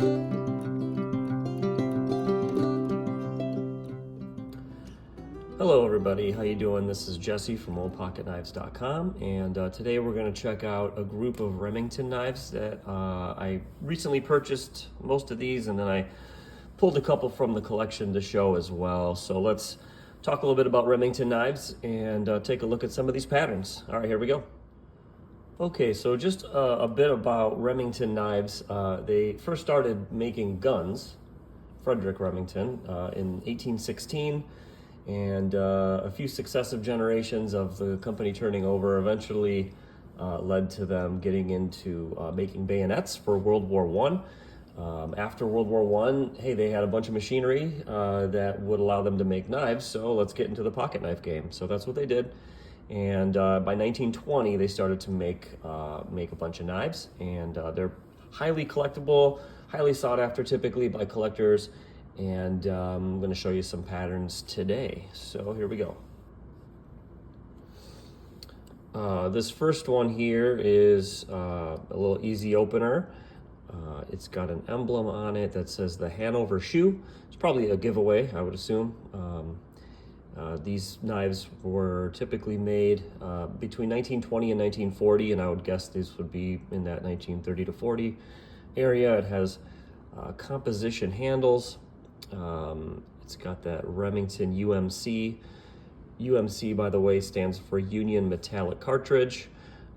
Hello everybody, how you doing? This is Jesse from oldpocketknives.com, and today we're going to check out a group of Remington knives that I recently purchased most of these, and then I pulled a couple from the collection to show as well. So let's talk a little bit about Remington knives and take a look at some of these patterns. All right, here we go. Okay, so just a bit about Remington knives. They first started making guns, Frederick Remington, in 1816. And a few successive generations of the company turning over eventually led to them getting into making bayonets for World War I. After World War I, hey, they had a bunch of machinery that would allow them to make knives, so let's get into the pocket knife game. So that's what they did. And by 1920, they started to make a bunch of knives, and they're highly collectible, highly sought after typically by collectors. And I'm going to show you some patterns today. So here we go. This first one here is a little easy opener. It's got an emblem on it that says the Hanover shoe. It's probably a giveaway, I would assume. These knives were typically made between 1920 and 1940, and I would guess these would be in that 1930 to 40 area. It has composition handles. It's got that Remington UMC. UMC, by the way, stands for Union Metallic Cartridge,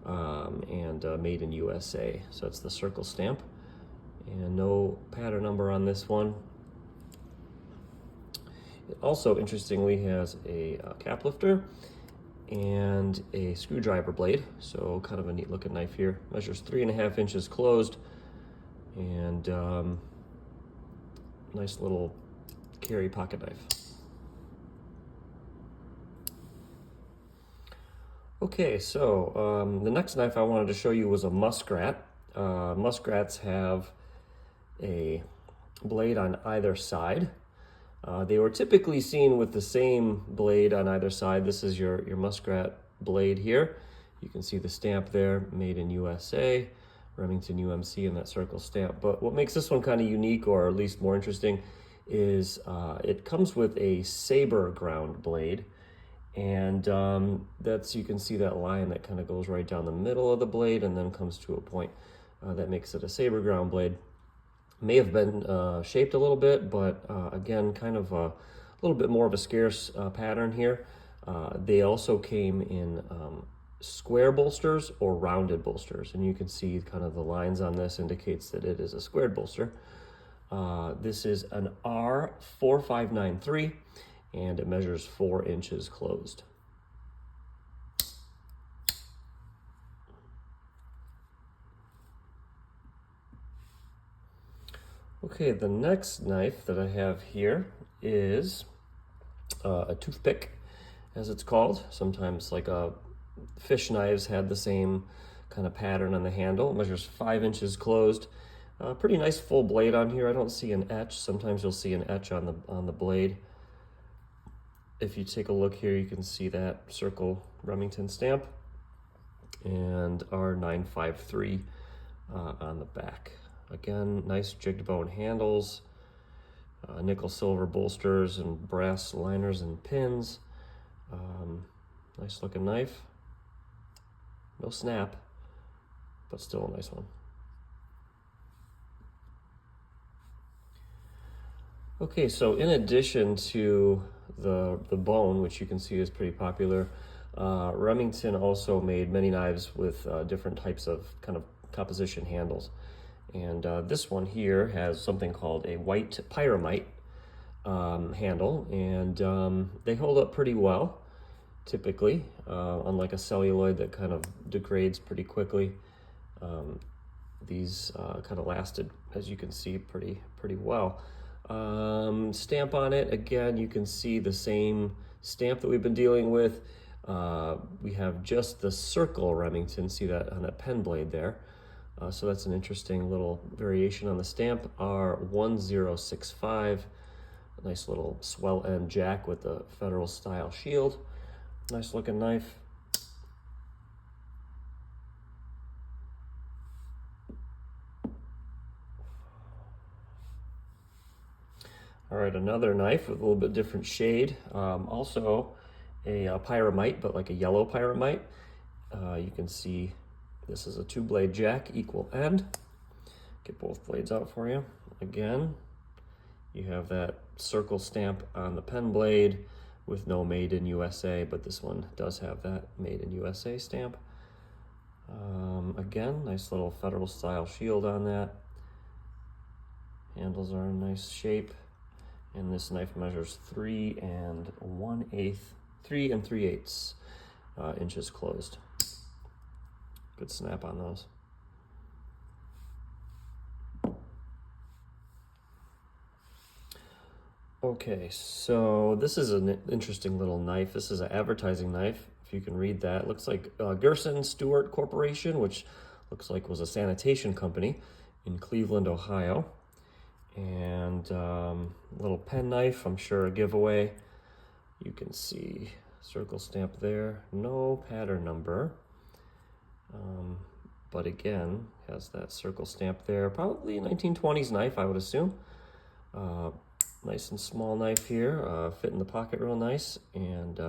and made in USA. So it's the circle stamp, and no pattern number on this one. It also, interestingly, has a cap lifter and a screwdriver blade. So kind of a neat looking knife here. Measures 3.5 inches closed, and nice little carry pocket knife. Okay, so the next knife I wanted to show you was a muskrat. Muskrats have a blade on either side. They were typically seen with the same blade on either side. This is your muskrat blade here. You can see the stamp there, made in USA, Remington UMC, and that circle stamp. But what makes this one kind of unique, or at least more interesting, is it comes with a saber ground blade, and that's, you can see that line that kind of goes right down the middle of the blade and then comes to a point that makes it a saber ground blade. May have been shaped a little bit, but again, kind of a little bit more of a scarce pattern here. They also came in square bolsters or rounded bolsters, and you can see kind of the lines on this indicates that it is a squared bolster. This is an R4593, and it measures 4 inches closed. Okay, the next knife that I have here is a toothpick, as it's called. Sometimes, like fish knives had the same kind of pattern on the handle. It measures 5 inches closed. Pretty nice full blade on here. I don't see an etch. Sometimes you'll see an etch on the blade. If you take a look here, you can see that circle Remington stamp and R953 on the back. Again, nice jigged bone handles, nickel silver bolsters and brass liners and pins. Nice looking knife. No snap, but still a nice one. Okay, so in addition to the bone, which you can see is pretty popular, Remington also made many knives with different types of kind of composition handles. And this one here has something called a white pyramite handle, and they hold up pretty well, typically, unlike a celluloid that kind of degrades pretty quickly. These kind of lasted, as you can see, pretty well. Stamp on it, again, you can see the same stamp that we've been dealing with. We have just the circle Remington, see that on that pen blade there. So that's an interesting little variation on the stamp. R1065, a nice little swell end jack with the Federal style shield. Nice looking knife. All right, another knife with a little bit different shade. Also a pyramite, but like a yellow pyramite. You can see this is a 2-blade jack, equal end. Get both blades out for you. Again, you have that circle stamp on the pen blade with no Made in USA, but this one does have that Made in USA stamp. Again, nice little federal style shield on that. Handles are in nice shape. And this knife measures 3 3/8 inches closed. Good snap on those. Okay, so this is an interesting little knife. This is an advertising knife, if you can read that. It looks like Gerson Stewart Corporation, which looks like was a sanitation company in Cleveland, Ohio. And little pen knife, I'm sure a giveaway. You can see circle stamp there, no pattern number, but again has that circle stamp there. Probably a 1920s knife, I would assume. Nice and small knife here, fit in the pocket real nice, and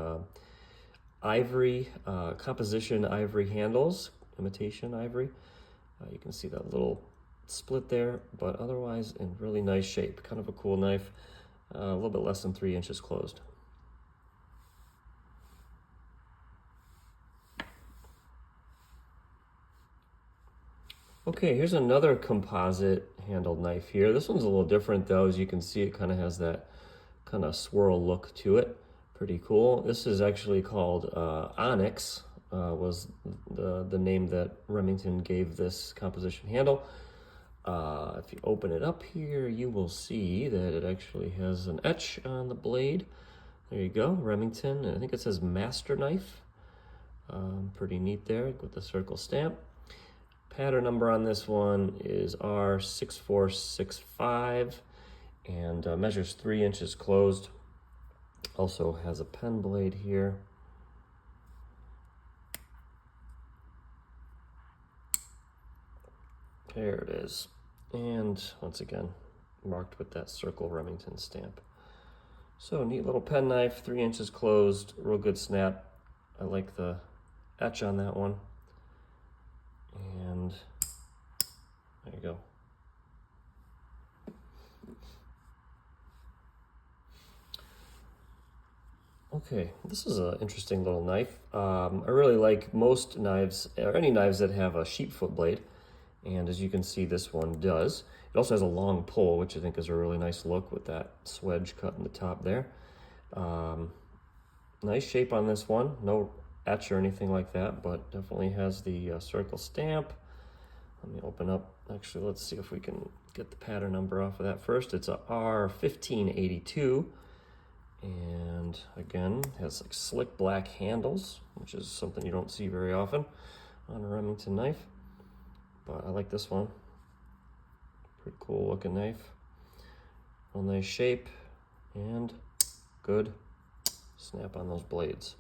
ivory composition ivory handles, imitation ivory. You can see that little split there, but otherwise in really nice shape. Kind of a cool knife, a little bit less than 3 inches closed. Okay, here's another composite handled knife here. This one's a little different though. As you can see, it kind of has that kind of swirl look to it. Pretty cool. This is actually called Onyx, was the name that Remington gave this composition handle. If you open it up here, you will see that it actually has an etch on the blade. There you go, Remington. I think it says Master Knife. Pretty neat there with the circle stamp. Pattern number on this one is R6465 and measures 3 inches closed. Also has a pen blade here. There it is. And once again, marked with that circle Remington stamp. So neat little pen knife, 3 inches closed, real good snap. I like the etch on that one. And there you go. Okay, this is an interesting little knife. I really like most knives, or any knives that have a sheepfoot blade. And as you can see, this one does. It also has a long pull, which I think is a really nice look with that swedge cut in the top there. Nice shape on this one. No etch or anything like that, but definitely has the circle stamp. Let me open up. Actually, let's see if we can get the pattern number off of that first. It's a R1582. And again, has like slick black handles, which is something you don't see very often on a Remington knife. But I like this one. Pretty cool looking knife. Real nice shape and good snap on those blades.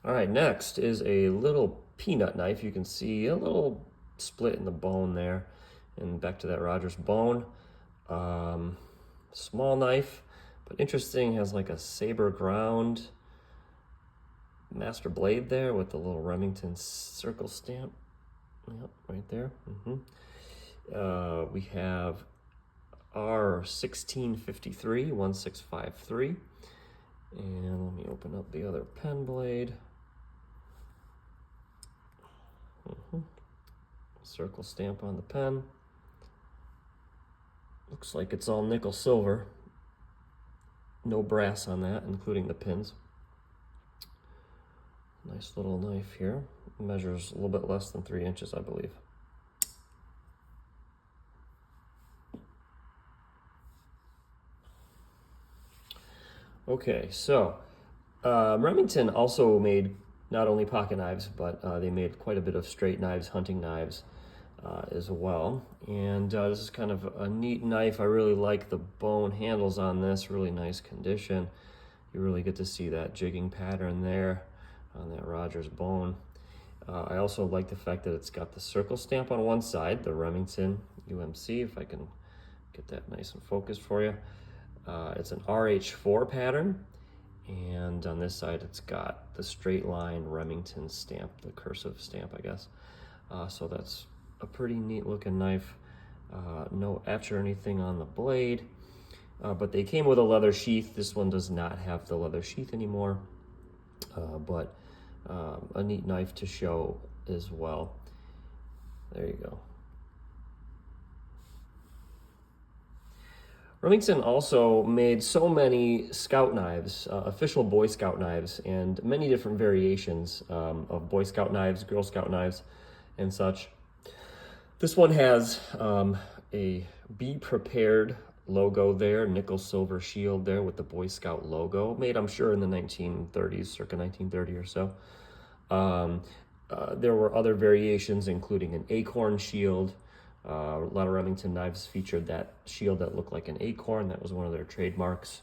All right, next is a little peanut knife. You can see a little split in the bone there. And back to that Rogers bone. Small knife, but interesting, has like a saber ground master blade there with the little Remington circle stamp. Yep, right there. We have R1653, 1653. And let me open up the other pen blade. Circle stamp on the pen. Looks like it's all nickel silver. No brass on that, including the pins. Nice little knife here. It measures a little bit less than 3 inches, I believe. Okay, so Remington also made not only pocket knives, but they made quite a bit of straight knives, hunting knives as well. And this is kind of a neat knife. I really like the bone handles on this, really nice condition. You really get to see that jigging pattern there on that Rogers bone. I also like the fact that it's got the circle stamp on one side, the Remington UMC, if I can get that nice and focused for you. It's an RH4 pattern, and on this side it's got the straight line Remington stamp, the cursive stamp, I guess. So that's a pretty neat looking knife. No etch or anything on the blade, but they came with a leather sheath. This one does not have the leather sheath anymore, but a neat knife to show as well. There you go. Remington also made so many scout knives, official Boy Scout knives, and many different variations of Boy Scout knives, Girl Scout knives, and such. This one has a Be Prepared logo there, nickel silver shield there with the Boy Scout logo, made I'm sure in the 1930s, circa 1930 or so. There were other variations, including an acorn shield. A lot of Remington knives featured that shield that looked like an acorn. That was one of their trademarks.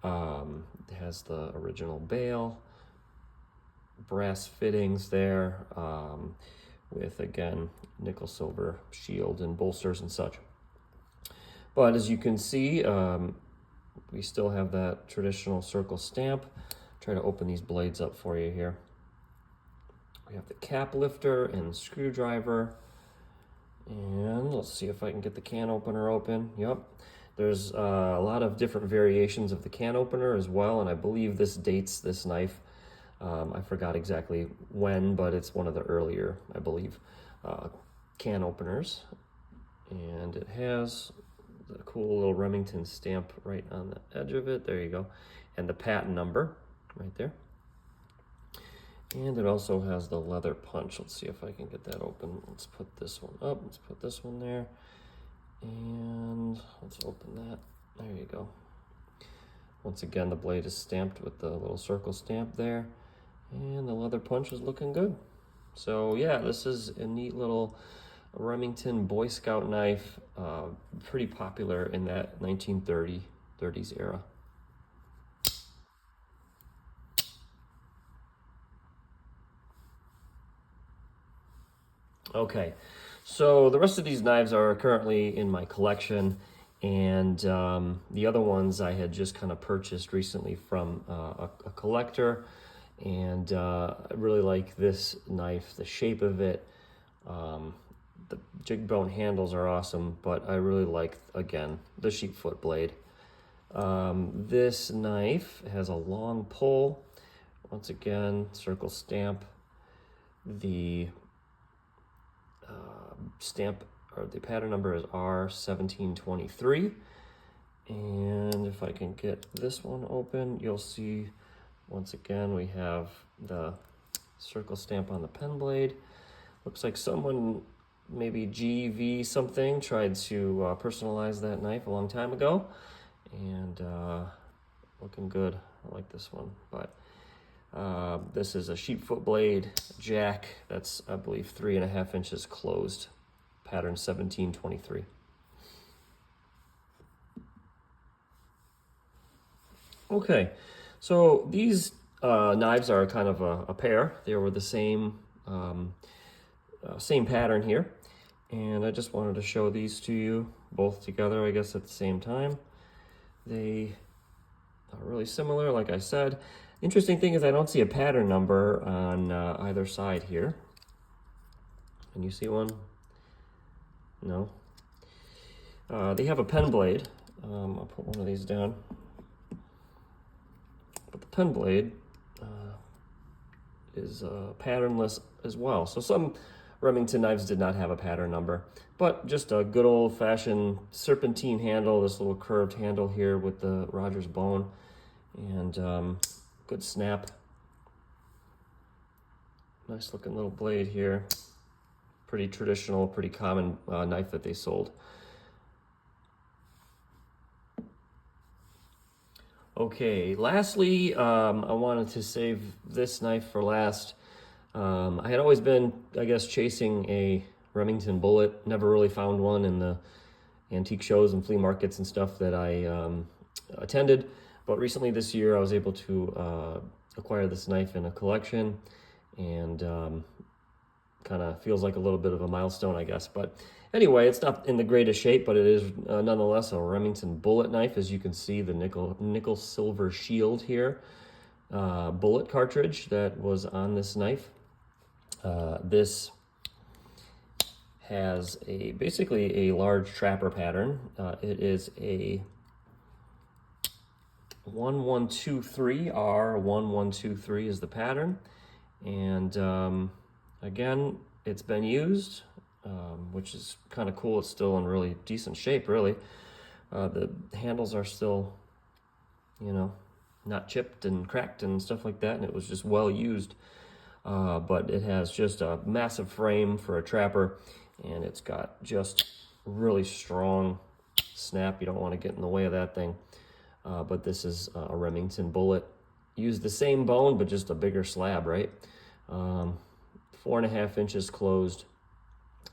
It has the original bail, brass fittings there, with, again, nickel silver shield and bolsters and such. But as you can see, we still have that traditional circle stamp. Try to open these blades up for you here. We have the cap lifter and screwdriver. And let's see if I can get the can opener open. Yep. There's a lot of different variations of the can opener as well, and I believe this dates this knife. I forgot exactly when, but it's one of the earlier, I believe, can openers. And it has the cool little Remington stamp right on the edge of it. There you go. And the patent number right there. And it also has the leather punch. Let's see if I can get that open. Let's put this one up. Let's put this one there. And let's open that. There you go. Once again, the blade is stamped with the little circle stamp there. And the leather punch is looking good. So yeah, this is a neat little Remington Boy Scout knife. Pretty popular in that 1930s era. Okay, so the rest of these knives are currently in my collection, and the other ones I had just kind of purchased recently from a collector, and I really like this knife, the shape of it. The jig bone handles are awesome, but I really like, again, the sheepfoot blade. This knife has a long pull. Once again, circle stamp. The stamp, or the pattern number is R1723. And if I can get this one open, you'll see once again we have the circle stamp on the pen blade. Looks like someone, maybe GV something, tried to personalize that knife a long time ago, and looking good. I like this one. But this is a sheepfoot blade jack that's, I believe, 3.5 inches closed, pattern 1723. Okay, so these knives are kind of a pair. They were the same pattern here, and I just wanted to show these to you both together, I guess, at the same time. They are really similar, like I said. Interesting thing is I don't see a pattern number on either side here. Can you see one? No. They have a pen blade. I'll put one of these down. But the pen blade is patternless as well. So some Remington knives did not have a pattern number, but just a good old-fashioned serpentine handle, this little curved handle here with the Rogers bone, and good snap. Nice looking little blade here. Pretty traditional, pretty common knife that they sold. Okay, lastly, I wanted to save this knife for last. I had always been, I guess, chasing a Remington bullet. Never really found one in the antique shows and flea markets and stuff that I attended. But recently this year, I was able to acquire this knife in a collection, and kind of feels like a little bit of a milestone, I guess. But anyway, it's not in the greatest shape, but it is nonetheless a Remington bullet knife. As you can see, the nickel silver shield here, bullet cartridge that was on this knife. This has basically a large trapper pattern. It is a 1123 R1123 is the pattern, and again, it's been used, which is kind of cool. It's still in really decent shape, really. The handles are still, you know, not chipped and cracked and stuff like that, and it was just well used. But it has just a massive frame for a trapper, and it's got just really strong snap. You don't want to get in the way of that thing. But this is a Remington bullet. Use the same bone, but just a bigger slab, right? 4.5 inches closed,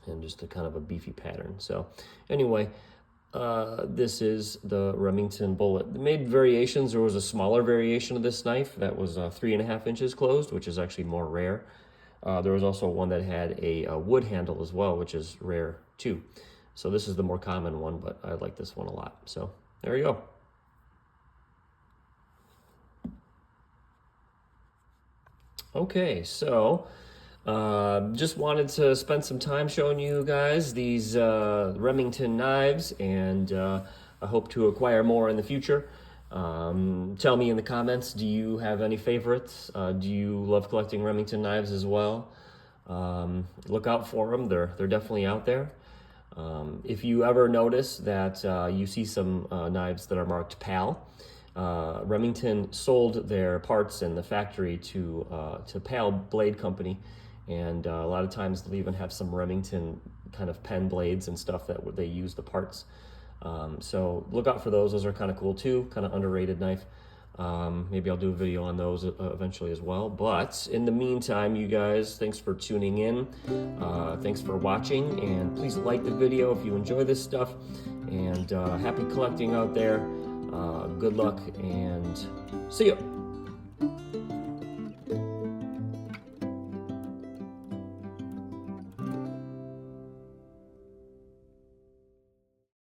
and just a kind of a beefy pattern. So anyway, this is the Remington bullet. They made variations. There was a smaller variation of this knife that was 3.5 inches closed, which is actually more rare. There was also one that had a wood handle as well, which is rare too. So this is the more common one, but I like this one a lot. So there you go. Okay, so just wanted to spend some time showing you guys these Remington knives, and I hope to acquire more in the future. Tell me in the comments, do you have any favorites? Do you love collecting Remington knives as well? Look out for them. They're definitely out there. If you ever notice that you see some knives that are marked PAL, Remington sold their parts in the factory to PAL Blade Company, and a lot of times they'll even have some Remington kind of pen blades and stuff that they use the parts. So look out for those. Those are kind of cool too, kind of underrated knife. Maybe I'll do a video on those eventually as well. But in the meantime, you guys, thanks for tuning in. Thanks for watching, and please like the video if you enjoy this stuff. And happy collecting out there. Good luck, and see you.